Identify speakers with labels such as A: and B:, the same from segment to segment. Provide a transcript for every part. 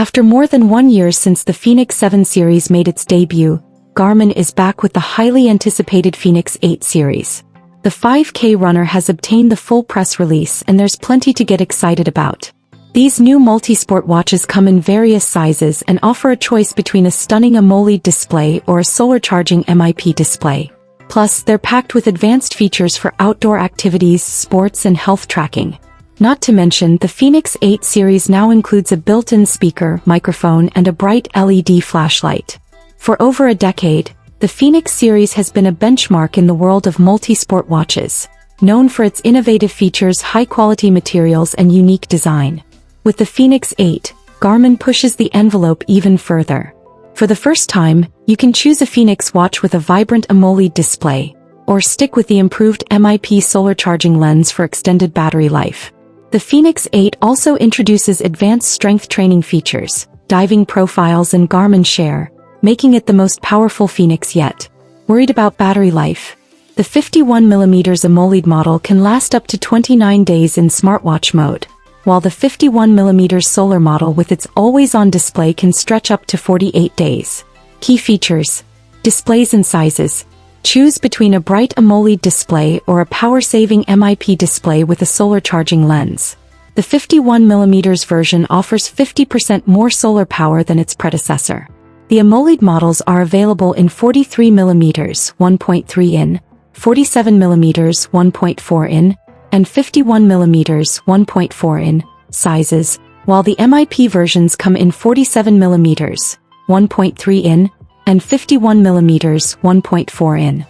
A: After more than 1 year since the Fenix 7 series made its debut, Garmin is back with the highly anticipated Fenix 8 series. The 5K runner has obtained the full press release and there's plenty to get excited about. These new multi-sport watches come in various sizes and offer a choice between a stunning AMOLED display or a solar charging MIP display. Plus, they're packed with advanced features for outdoor activities, sports and health tracking. Not to mention, the Fenix 8 series now includes a built-in speaker, microphone and a bright LED flashlight. For over a decade, the Fenix series has been a benchmark in the world of multi-sport watches, known for its innovative features, high-quality materials and unique design. With the Fenix 8, Garmin pushes the envelope even further. For the first time, you can choose a Fenix watch with a vibrant AMOLED display, or stick with the improved MIP solar charging lens for extended battery life. The Fenix 8 also introduces advanced strength training features, diving profiles and Garmin Share, making it the most powerful Fenix yet. Worried about battery life? The 51mm AMOLED model can last up to 29 days in smartwatch mode, while the 51mm solar model with its always-on display can stretch up to 48 days. Key features: displays and sizes. Choose between a bright AMOLED display or a power-saving MIP display with a solar charging lens. The 51mm version offers 50% more solar power than its predecessor. The AMOLED models are available in 43mm 1.3 in, 47mm 1.4 in, and 51mm 1.4 in sizes, while the MIP versions come in 47mm 1.3 in, and 51mm 1.4 in.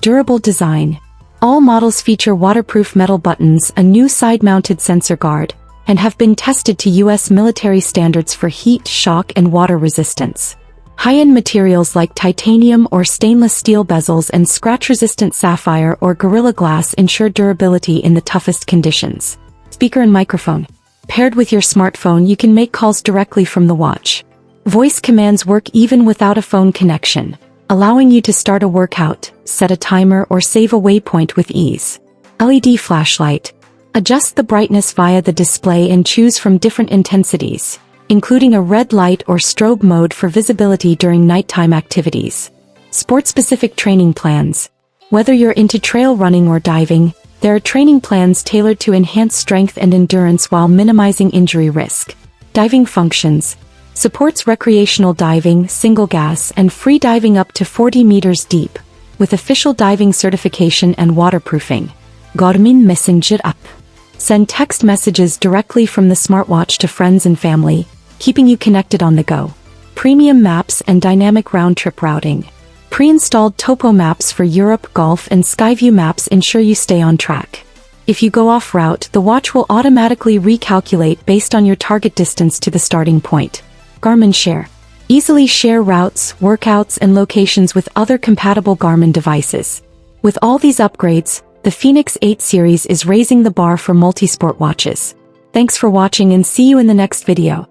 A: Durable design. All models feature waterproof metal buttons, a new side-mounted sensor guard, and have been tested to US military standards for heat, shock, and water resistance. High-end materials like titanium or stainless steel bezels and scratch-resistant sapphire or Gorilla Glass ensure durability in the toughest conditions. Speaker and microphone. Paired with your smartphone, you can make calls directly from the watch. Voice commands work even without a phone connection, allowing you to start a workout, set a timer or save a waypoint with ease. LED flashlight. Adjust the brightness via the display and choose from different intensities, including a red light or strobe mode for visibility during nighttime activities. Sport-specific training plans. Whether you're into trail running or diving, there are training plans tailored to enhance strength and endurance while minimizing injury risk. Diving functions. Supports recreational diving, single gas, and free diving up to 40 meters deep, with official diving certification and waterproofing. Garmin Messenger app. Send text messages directly from the smartwatch to friends and family, keeping you connected on the go. Premium maps and dynamic round-trip routing. Pre-installed topo maps for Europe, Gulf, and Skyview maps ensure you stay on track. If you go off route, the watch will automatically recalculate based on your target distance to the starting point. Garmin Share. Easily share routes, workouts, and locations with other compatible Garmin devices. With all these upgrades, the Fenix 8 series is raising the bar for multi-sport watches. Thanks for watching and see you in the next video.